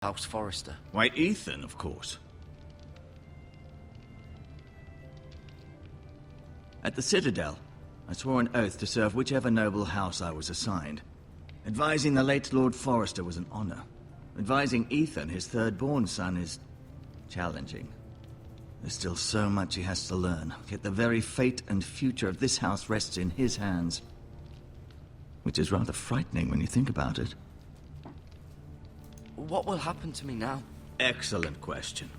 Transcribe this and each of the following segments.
House Forrester. Whitehill, of course. At the Citadel, I swore an oath to serve whichever noble house I was assigned. Advising the late Lord Forrester was an honor. Advising Ethan, his third-born son, is challenging. There's still so much he has to learn, yet the very fate and future of this house rests in his hands. Which is rather frightening when you think about it. What will happen to me now? Excellent question.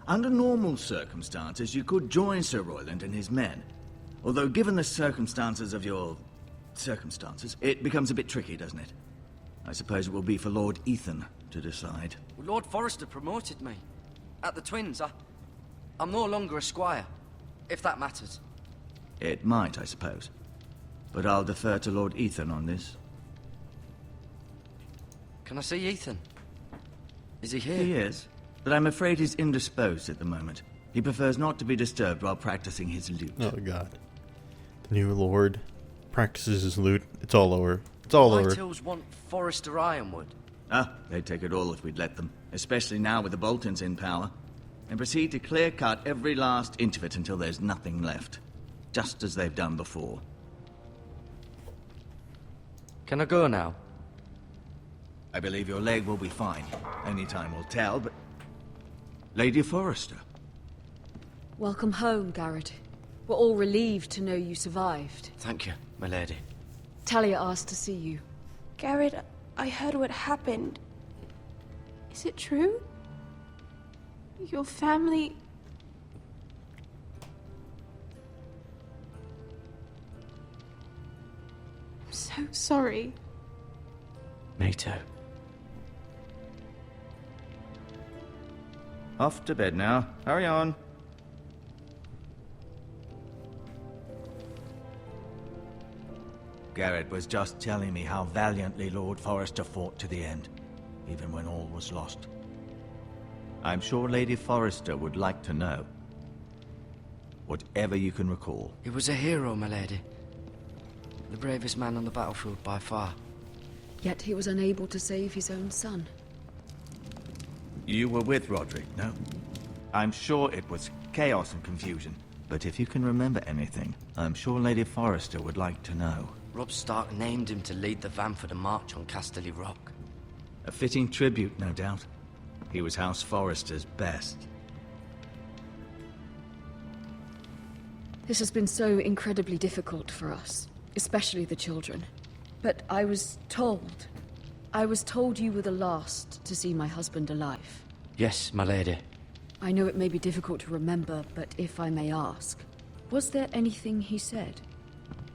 Under normal circumstances, you could join Sir Royland and his men. Although given the circumstances of your... circumstances, it becomes a bit tricky, doesn't it? I suppose it will be for Lord Ethan to decide. Lord Forrester promoted me. At the Twins, I'm no longer a squire, if that matters. It might, I suppose. But I'll defer to Lord Ethan on this. Can I see Ethan? Is he here? He is, but I'm afraid he's indisposed at the moment. He prefers not to be disturbed while practicing his lute. Oh god. The new lord practices his lute. It's all over. It's all over. Whitehills want Forrester Ironwood. Ah, they'd take it all if we'd let them. Especially now with the Boltons in power. And proceed to clear-cut every last inch of it until there's nothing left. Just as they've done before. Can I go now? I believe your leg will be fine. Only time will tell, but... Lady Forrester. Welcome home, Gared. We're all relieved to know you survived. Thank you, my lady. Talia asked to see you. Gared, I heard what happened. Is it true? Your family... I'm so sorry. Me too. Off to bed now. Hurry on. Gared was just telling me how valiantly Lord Forrester fought to the end, even when all was lost. I'm sure Lady Forrester would like to know. Whatever you can recall. He was a hero, my lady. The bravest man on the battlefield by far. Yet he was unable to save his own son. You were with Roderick, no? I'm sure it was chaos and confusion. But if you can remember anything, I'm sure Lady Forrester would like to know. Robb Stark named him to lead the van for the march on Casterly Rock. A fitting tribute, no doubt. He was House Forrester's best. This has been so incredibly difficult for us, especially the children. But I was told you were the last to see my husband alive. Yes, my lady. I know it may be difficult to remember, but if I may ask, was there anything he said?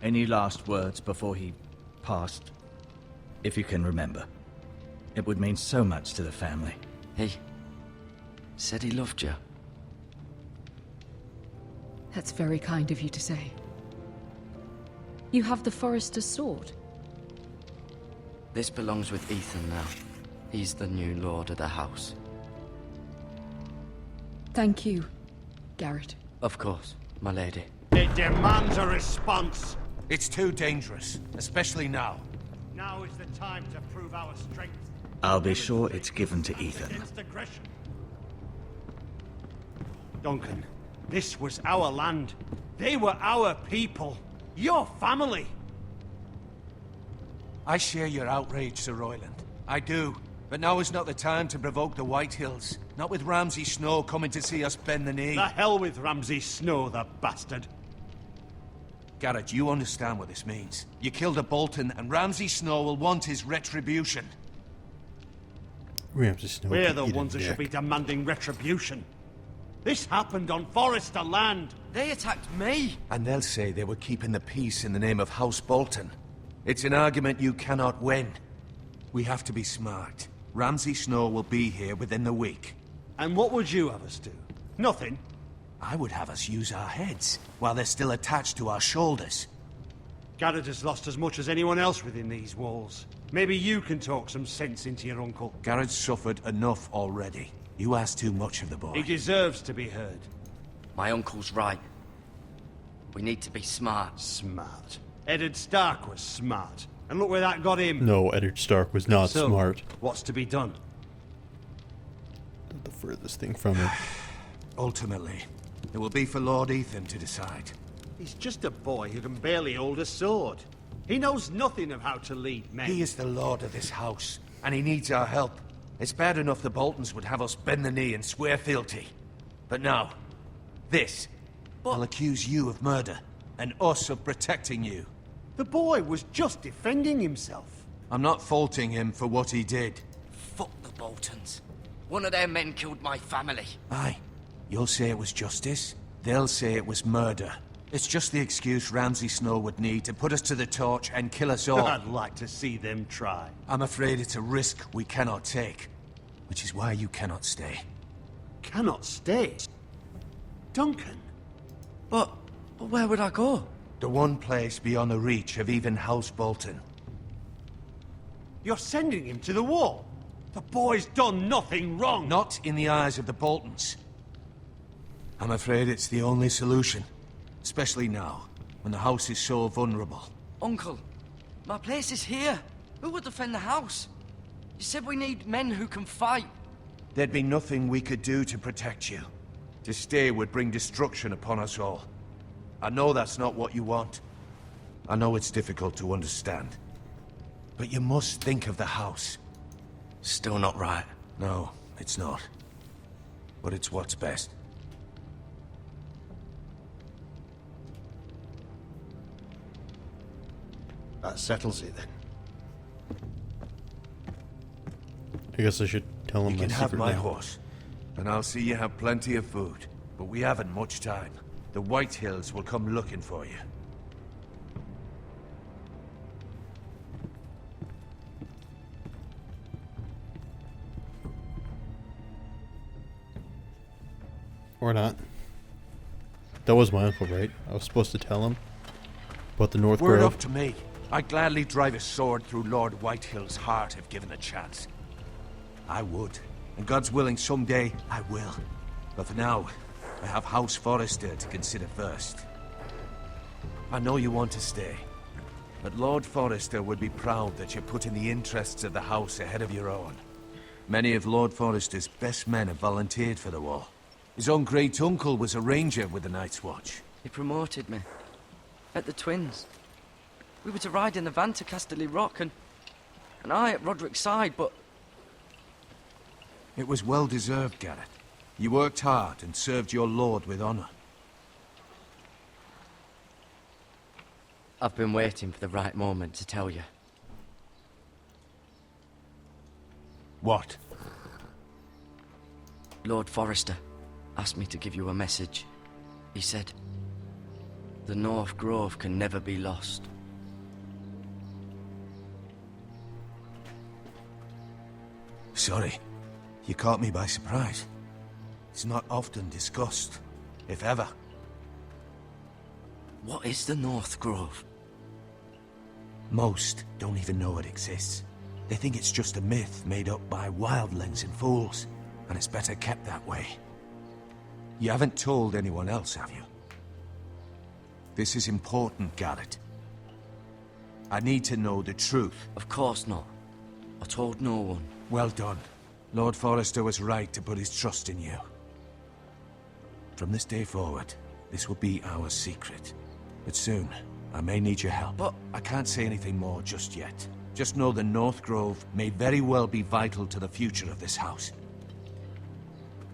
Any last words before he passed? If you can remember. It would mean so much to the family. He said he loved you. That's very kind of you to say. You have the Forrester's sword. This belongs with Ethan now. He's the new lord of the house. Thank you, Gared. Of course, my lady. It demands a response. It's too dangerous, especially now. Now is the time to prove our strength. I'll be sure it's given to Ethan. Against aggression. Duncan, this was our land. They were our people. Your family. I share your outrage, Sir Royland. I do. But now is not the time to provoke the Whitehills. Not with Ramsay Snow coming to see us bend the knee. The hell with Ramsay Snow, the bastard. Gared, you understand what this means. You killed a Bolton, and Ramsay Snow will want his retribution. Ramsay Snow. We're the ones that should be demanding retribution. This happened on Forrester land. They attacked me! And they'll say they were keeping the peace in the name of House Bolton. It's an argument you cannot win. We have to be smart. Ramsay Snow will be here within the week. And what would you have us do? Nothing. I would have us use our heads, while they're still attached to our shoulders. Gared has lost as much as anyone else within these walls. Maybe you can talk some sense into your uncle. Gared's suffered enough already. You ask too much of the boy. He deserves to be heard. My uncle's right. We need to be smart. Smart. Eddard Stark was smart. And look where that got him. No, Eddard Stark was not So, smart. what's to be done? The furthest thing from it. Ultimately, it will be for Lord Ethan to decide. He's just a boy who can barely hold a sword. He knows nothing of how to lead men. He is the lord of this house, and he needs our help. It's bad enough the Boltons would have us bend the knee and swear fealty. But now, this. I'll accuse you of murder, and us of protecting you. The boy was just defending himself. I'm not faulting him for what he did. Fuck the Boltons. One of their men killed my family. Aye. You'll say it was justice. They'll say it was murder. It's just the excuse Ramsay Snow would need to put us to the torch and kill us all. I'd like to see them try. I'm afraid it's a risk we cannot take. Which is why you cannot stay. Cannot stay? Duncan? But where would I go? The one place beyond the reach of even House Bolton. You're sending him to the wall? The boy's done nothing wrong. Not in the eyes of the Boltons. I'm afraid it's the only solution. Especially now, when the house is so vulnerable. Uncle, my place is here. Who would defend the house? You said we need men who can fight. There'd be nothing we could do to protect you. To stay would bring destruction upon us all. I know that's not what you want. I know it's difficult to understand. But you must think of the house. Still not right. No, it's not. But it's what's best. That settles it then. I guess I should tell him You my can have secret my now. horse. And I'll see you have plenty of food. But we haven't much time. The Whitehills will come looking for you. Or not. That was my uncle, right? I was supposed to tell him about the North Word Grove. up to me. I'd gladly drive a sword through Lord Whitehill's heart if given the chance. I would. And God's willing, someday I will. But for now, I have House Forrester to consider first. I know you want to stay. But Lord Forrester would be proud that you're putting the interests of the house ahead of your own. Many of Lord Forrester's best men have volunteered for the war. His own great-uncle was a ranger with the Night's Watch. He promoted me. At the Twins. We were to ride in the van to Casterly Rock and I at Roderick's side, but... It was well-deserved, Gared. You worked hard and served your lord with honor. I've been waiting for the right moment to tell you. What? Lord Forrester asked me to give you a message. He said, the North Grove can never be lost. Sorry. You caught me by surprise. It's not often discussed, if ever. What is the North Grove? Most don't even know it exists. They think it's just a myth made up by wildlings and fools, and it's better kept that way. You haven't told anyone else, have you? This is important, Gared. I need to know the truth. Of course not. I told no one. Well done. Lord Forrester was right to put his trust in you. From this day forward, this will be our secret. But soon, I may need your help. But I can't say anything more just yet. Just know the North Grove may very well be vital to the future of this house.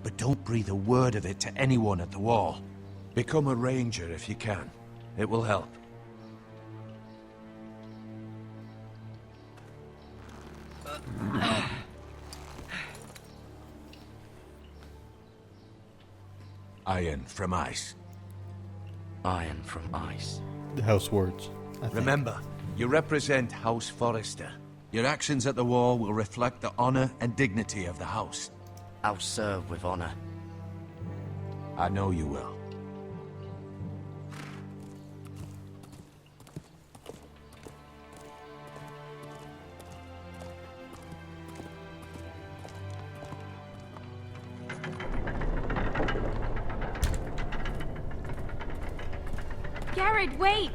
But don't breathe a word of it to anyone at the wall. Become a ranger if you can. It will help. Iron from ice. Iron from ice. The house words. I think. Remember, you represent House Forrester. Your actions at the wall will reflect the honor and dignity of the house. I'll serve with honor. I know you will. Gared, wait!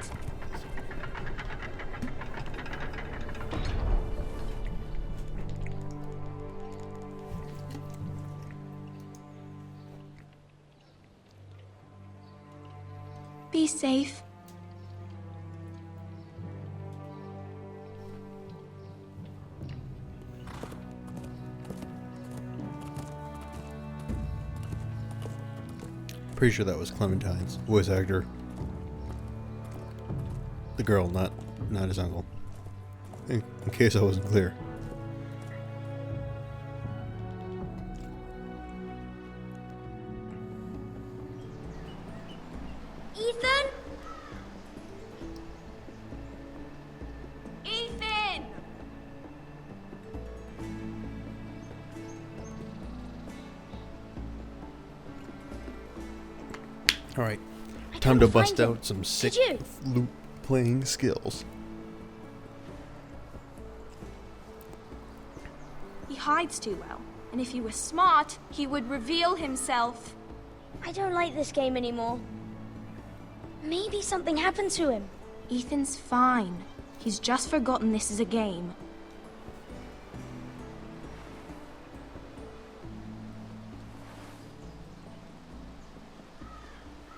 Be safe. Pretty sure that was Clementine's voice actor. The girl, not his uncle. In case I wasn't clear. Ethan? Ethan! Alright, time to bust find him. out some sick you? flute playing skills. He hides too well. And if he were smart, he would reveal himself. I don't like this game anymore. Maybe something happened to him. Ethan's fine. He's just forgotten this is a game.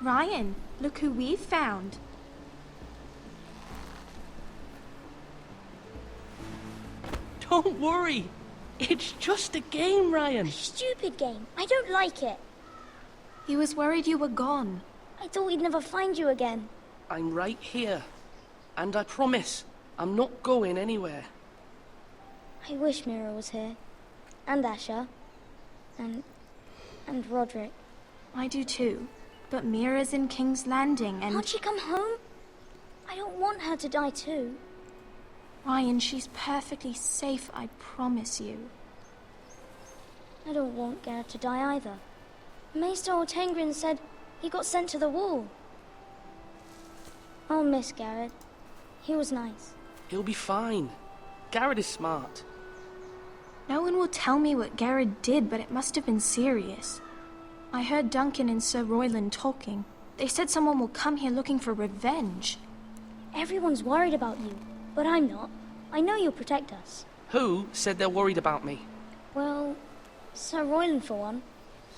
Ryan, look who we've found. Don't worry. It's just a game, Ryan. Stupid game. I don't like it. He was worried you were gone. I thought we'd never find you again. I'm right here. And I promise, I'm not going anywhere. I wish Mira was here. And Asher. And Roderick. I do too. But Mira's in King's Landing and... Can't she come home? I don't want her to die too. Ryan, she's perfectly safe, I promise you. I don't want Gared to die either. Maester Ortengrin said he got sent to the wall. I'll miss Gared. He was nice. He'll be fine. Gared is smart. No one will tell me what Gared did, but it must have been serious. I heard Duncan and Sir Royland talking. They said someone will come here looking for revenge. Everyone's worried about you, but I'm not. I know you'll protect us. Who said they're worried about me? Well, Sir Royland for one.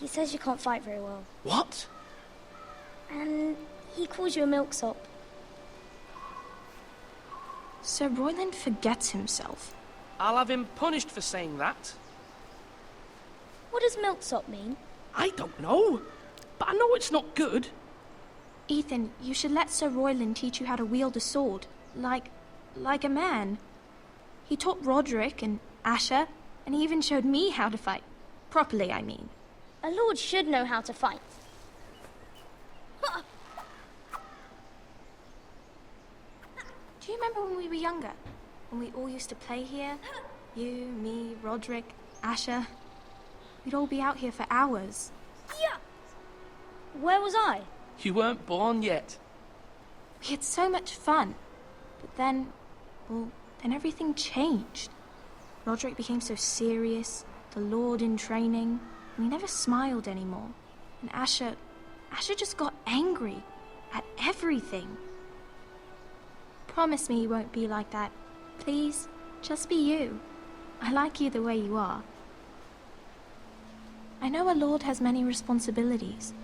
He says you can't fight very well. What? And he calls you a milksop. Sir Royland forgets himself. I'll have him punished for saying that. What does milksop mean? I don't know. But I know it's not good. Ethan, you should let Sir Royland teach you how to wield a sword. Like a man. He taught Roderick and Asher, and he even showed me how to fight. Properly, I mean. A lord should know how to fight. Do you remember when we were younger? When we all used to play here? You, me, Roderick, Asher. We'd all be out here for hours. Yeah. Where was I? You weren't born yet. We had so much fun. But then, then everything changed. Roderick became so serious, the Lord in training, and he never smiled anymore. And Asher just got angry at everything. Promise me you won't be like that. Please, just be you. I like you the way you are. I know a lord has many responsibilities,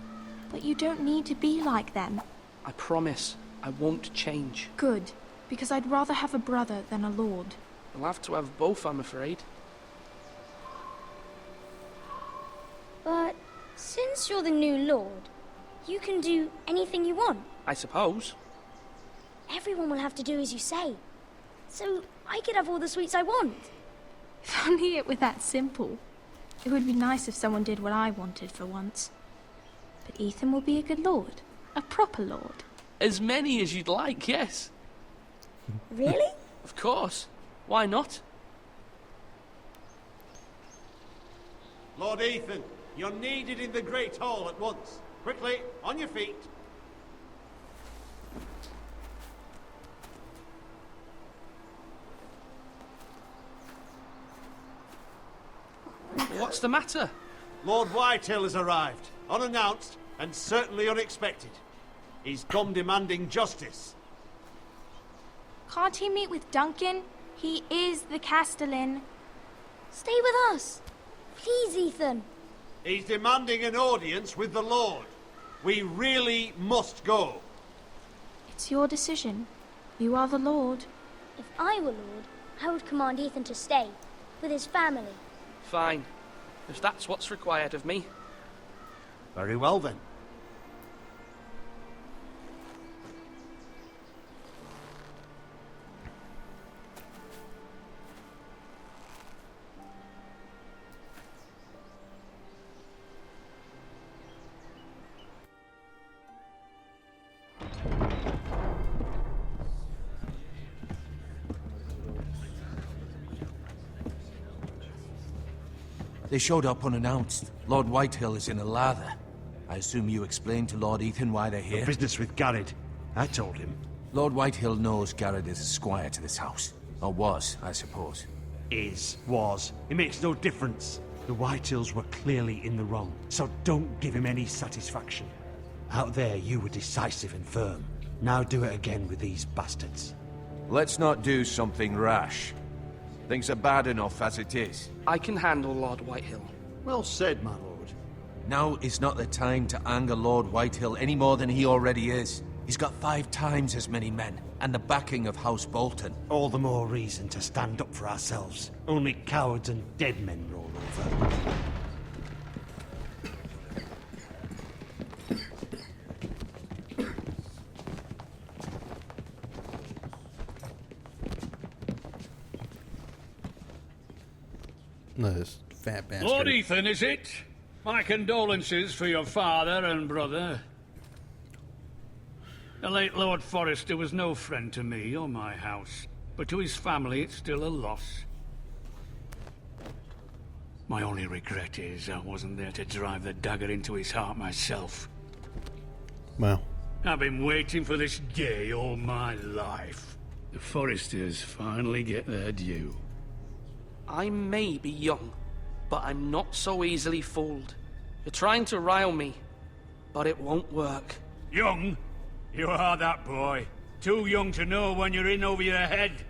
but you don't need to be like them. I promise I won't change. Good, because I'd rather have a brother than a lord. I'll have to have both, I'm afraid. But since you're the new lord, you can do anything you want. I suppose. Everyone will have to do as you say. So I could have all the sweets I want. If only it were that simple. It would be nice if someone did what I wanted for once. But Ethan will be a good lord. A proper lord. As many as you'd like, yes. Really? Of course. Why not? Lord Ethan, you're needed in the Great Hall at once. Quickly, on your feet. What's the matter? Lord Whitehill has arrived, unannounced and certainly unexpected. He's come demanding justice. Can't he meet with Duncan? He is the Castellan. Stay with us. Please, Ethan. He's demanding an audience with the Lord. We really must go. It's your decision. You are the Lord. If I were Lord, I would command Ethan to stay, with his family. Fine. If that's what's required of me. Very well then. They showed up unannounced. Lord Whitehill is in a lather. I assume you explained to Lord Ethan why they're here? The business with Gared. I told him. Lord Whitehill knows Gared is a squire to this house. Or was, I suppose. Was. It makes no difference. The Whitehills were clearly in the wrong, so don't give him any satisfaction. Out there, you were decisive and firm. Now do it again with these bastards. Let's not do something rash. Things are bad enough as it is. I can handle Lord Whitehill. Well said, my lord. Now is not the time to anger Lord Whitehill any more than he already is. He's got 5 times as many men, and the backing of House Bolton. All the more reason to stand up for ourselves. Only cowards and dead men roll over. No, this fat bastard. Lord Ethan, is it? My condolences for your father and brother. The late Lord Forrester was no friend to me or my house, but to his family it's still a loss. My only regret is I wasn't there to drive the dagger into his heart myself. Wow. I've been waiting for this day all my life. The Forresters finally get their due. I may be young, but I'm not so easily fooled. You're trying to rile me, but it won't work. Young? You are that boy. Too young to know when you're in over your head.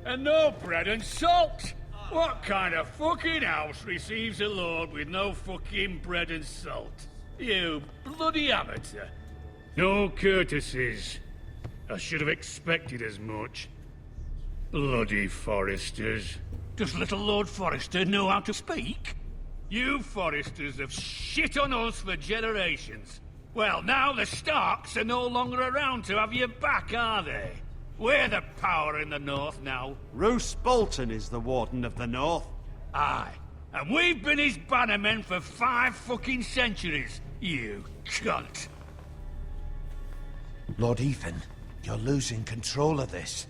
And no bread and salt! What kind of fucking house receives a lord with no fucking bread and salt? You bloody amateur. No courtesies. I should have expected as much. Bloody Forresters. Does little Lord Forrester know how to speak? You Forresters have shit on us for generations. Well, now the Starks are no longer around to have your back, are they? We're the power in the north now. Roose Bolton is the Warden of the North. Aye. And we've been his bannermen for 5 fucking centuries, you cunt. Lord Ethan, you're losing control of this.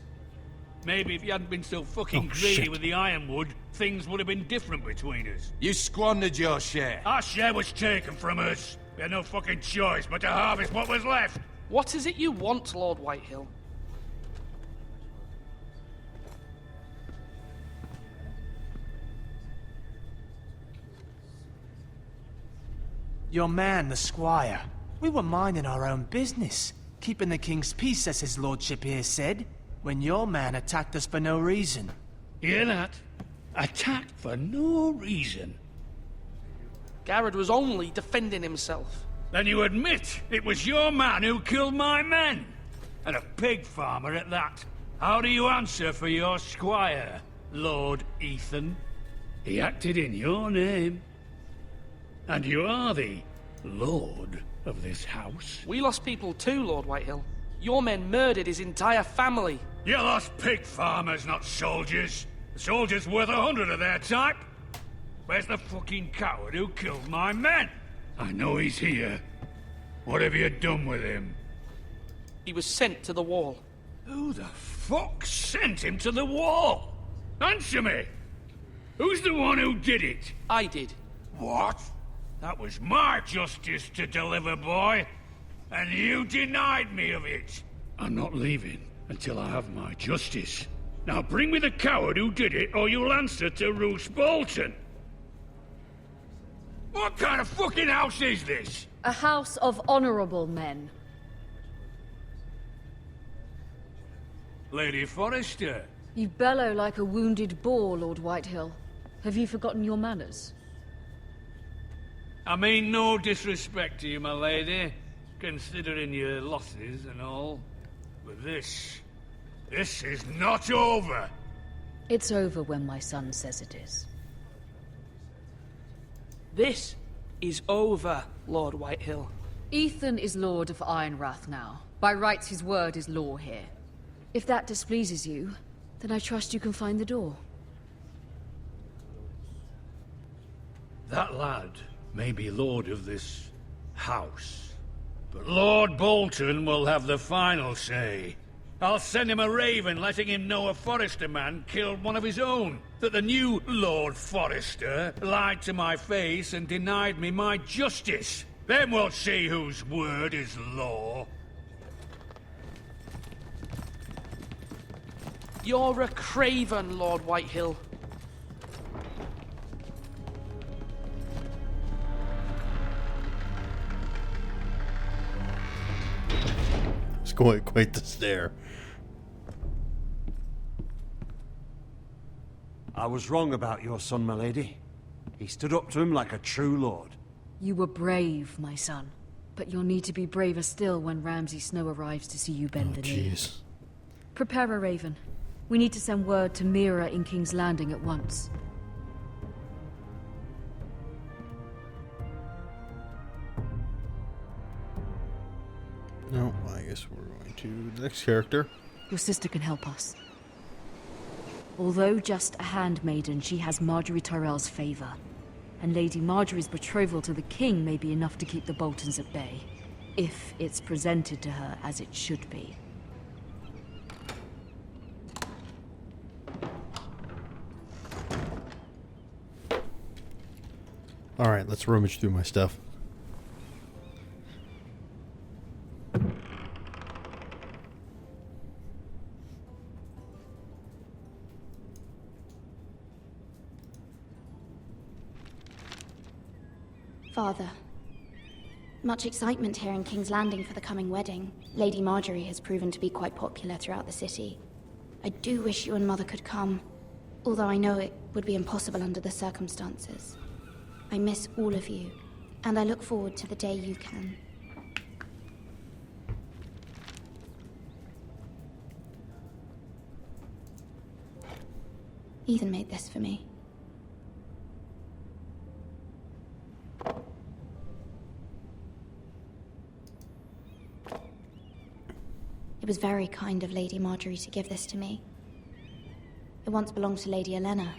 Maybe if you hadn't been so fucking greedy with the ironwood, things would have been different between us. You squandered your share. Our share was taken from us. We had no fucking choice but to harvest what was left. What is it you want, Lord Whitehill? Your man, the squire. We were minding our own business, keeping the king's peace, as his lordship here said, when your man attacked us for no reason. Hear that? Attacked for no reason. Gared was only defending himself. Then you admit it was your man who killed my men? And a pig farmer at that. How do you answer for your squire, Lord Ethan? He acted in your name. And you are the lord of this house. We lost people too, Lord Whitehill. Your men murdered his entire family. You lost pig farmers, not soldiers. The soldiers worth 100 of their type. Where's the fucking coward who killed my men? I know he's here. What have you done with him? He was sent to the wall. Who the fuck sent him to the wall? Answer me! Who's the one who did it? I did. What? That was my justice to deliver, boy. And you denied me of it. I'm not leaving until I have my justice. Now bring me the coward who did it, or you'll answer to Roose Bolton. What kind of fucking house is this? A house of honorable men. Lady Forrester. You bellow like a wounded boar, Lord Whitehill. Have you forgotten your manners? I mean no disrespect to you, my lady, considering your losses and all. But this is not over. It's over when my son says it is. This is over, Lord Whitehill. Ethan is Lord of Ironrath now. By rights, his word is law here. If that displeases you, then I trust you can find the door. That lad may be lord of this house, but Lord Bolton will have the final say. I'll send him a raven letting him know a Forrester man killed one of his own, that the new Lord Forrester lied to my face and denied me my justice. Then we'll see whose word is law. You're a craven, Lord Whitehill. It's quite the stare. I was wrong about your son, my lady. He stood up to him like a true lord. You were brave, my son. But you'll need to be braver still when Ramsay Snow arrives to see you bend the knee. Jeez. Prepare a raven. We need to send word to Mira in King's Landing at once. No, I guess we're going to the next character. Your sister can help us. Although just a handmaiden, she has Marjorie Tyrell's favor. And Lady Marjorie's betrothal to the king may be enough to keep the Boltons at bay. If it's presented to her as it should be. Alright, let's rummage through my stuff. Father, much excitement here in King's Landing for the coming wedding. Lady Marjorie has proven to be quite popular throughout the city. I do wish you and Mother could come, although I know it would be impossible under the circumstances. I miss all of you, and I look forward to the day you can. Ethan made this for me. It was very kind of Lady Marjorie to give this to me. It once belonged to Lady Olenna.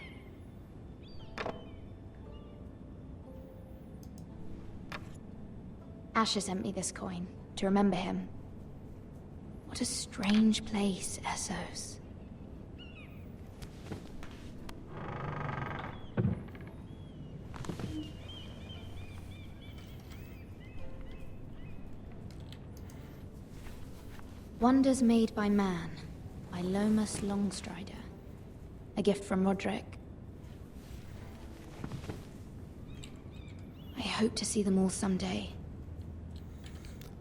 Asher sent me this coin to remember him. What a strange place, Essos. Wonders Made by Man, by Lomas Longstrider. A gift from Roderick. I hope to see them all someday.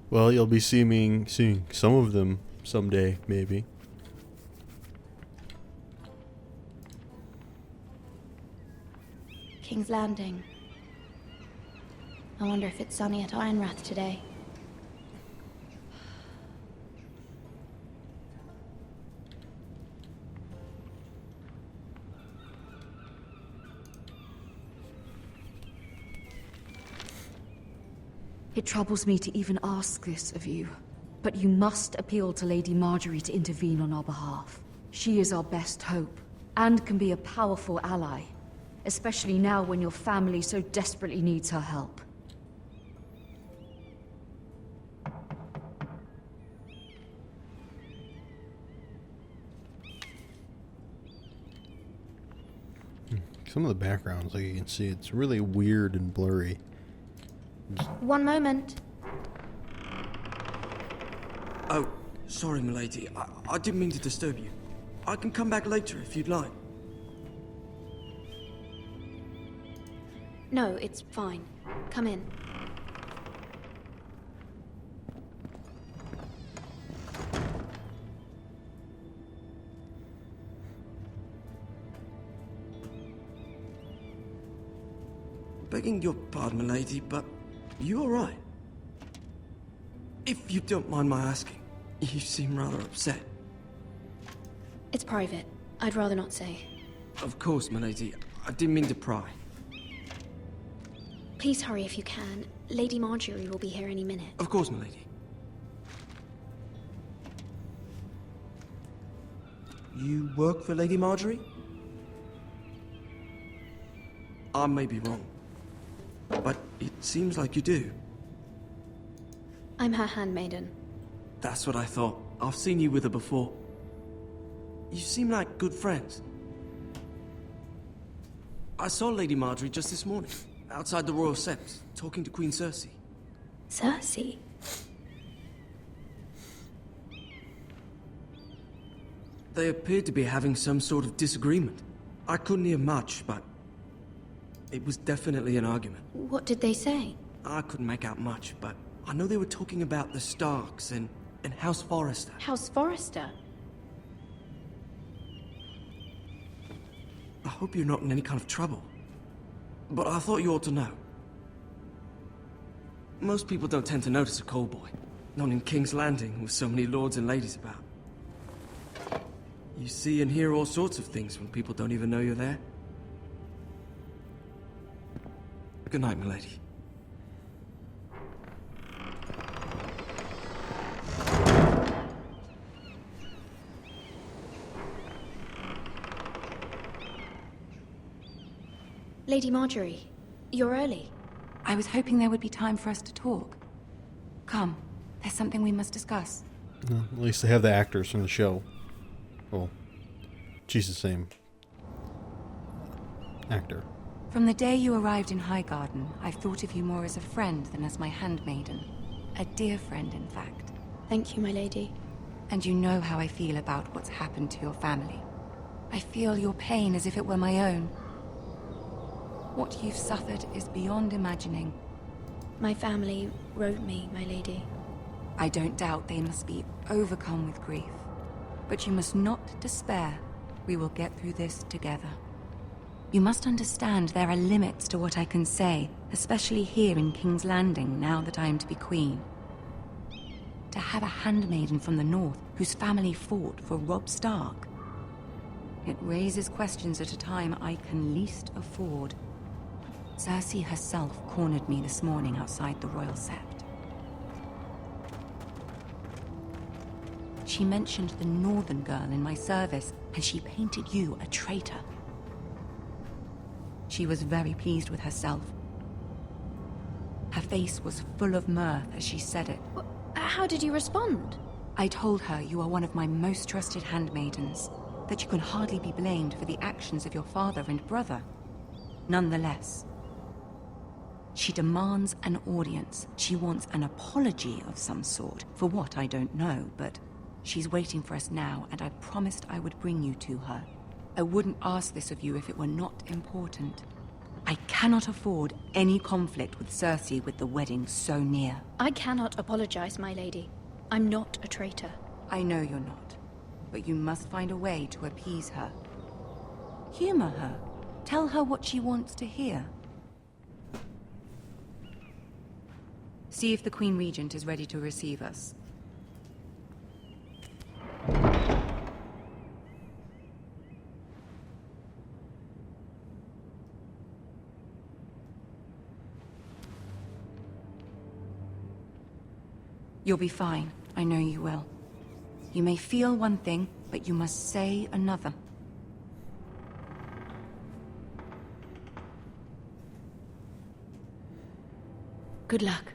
Well, you'll be seeing some of them someday, maybe. King's Landing. I wonder if it's sunny at Ironrath today. It troubles me to even ask this of you, but you must appeal to Lady Marjorie to intervene on our behalf. She is our best hope, and can be a powerful ally, especially now when your family so desperately needs her help. Some of the backgrounds, like you can see, it's really weird and blurry. One moment. Oh, sorry, milady. I didn't mean to disturb you. I can come back later if you'd like. No, it's fine. Come in. Begging your pardon, milady, but you all right? If you don't mind my asking, you seem rather upset. It's private. I'd rather not say. Of course, milady. I didn't mean to pry. Please hurry if you can. Lady Marjorie will be here any minute. Of course, milady. You work for Lady Marjorie? I may be wrong, but it seems like you do. I'm her handmaiden. That's what I thought. I've seen you with her before. You seem like good friends. I saw Lady Marjorie just this morning, outside the Royal Sept, talking to Queen Cersei. Cersei? They appeared to be having some sort of disagreement. I couldn't hear much, but it was definitely an argument. What did they say? I couldn't make out much, but I know they were talking about the Starks and House Forrester. House Forrester? I hope you're not in any kind of trouble. But I thought you ought to know. Most people don't tend to notice a callboy. Not in King's Landing with so many lords and ladies about. You see and hear all sorts of things when people don't even know you're there. Good night, milady. Lady Marjorie, you're early. I was hoping there would be time for us to talk. Come, there's something we must discuss. At least they have the actors from the show. Well, she's the same actor. From the day you arrived in Highgarden, I've thought of you more as a friend than as my handmaiden. A dear friend, in fact. Thank you, my lady. And you know how I feel about what's happened to your family. I feel your pain as if it were my own. What you've suffered is beyond imagining. My family wrote me, my lady. I don't doubt they must be overcome with grief. But you must not despair. We will get through this together. You must understand there are limits to what I can say, especially here in King's Landing, now that I am to be queen. To have a handmaiden from the north whose family fought for Robb Stark. It raises questions at a time I can least afford. Cersei herself cornered me this morning outside the Royal Sept. She mentioned the northern girl in my service, and she painted you a traitor. She was very pleased with herself. Her face was full of mirth as she said it. How did you respond? I told her you are one of my most trusted handmaidens, that you can hardly be blamed for the actions of your father and brother. Nonetheless, she demands an audience. She wants an apology of some sort, for what I don't know, but she's waiting for us now, and I promised I would bring you to her. I wouldn't ask this of you if it were not important. I cannot afford any conflict with Cersei with the wedding so near. I cannot apologize, my lady. I'm not a traitor. I know you're not, but you must find a way to appease her. Humor her. Tell her what she wants to hear. See if the Queen Regent is ready to receive us. You'll be fine. I know you will. You may feel one thing, but you must say another. Good luck.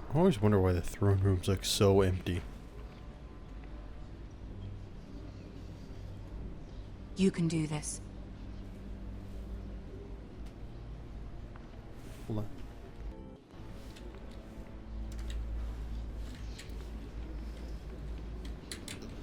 I always wonder why the throne room's like so empty. You can do this. Hold on.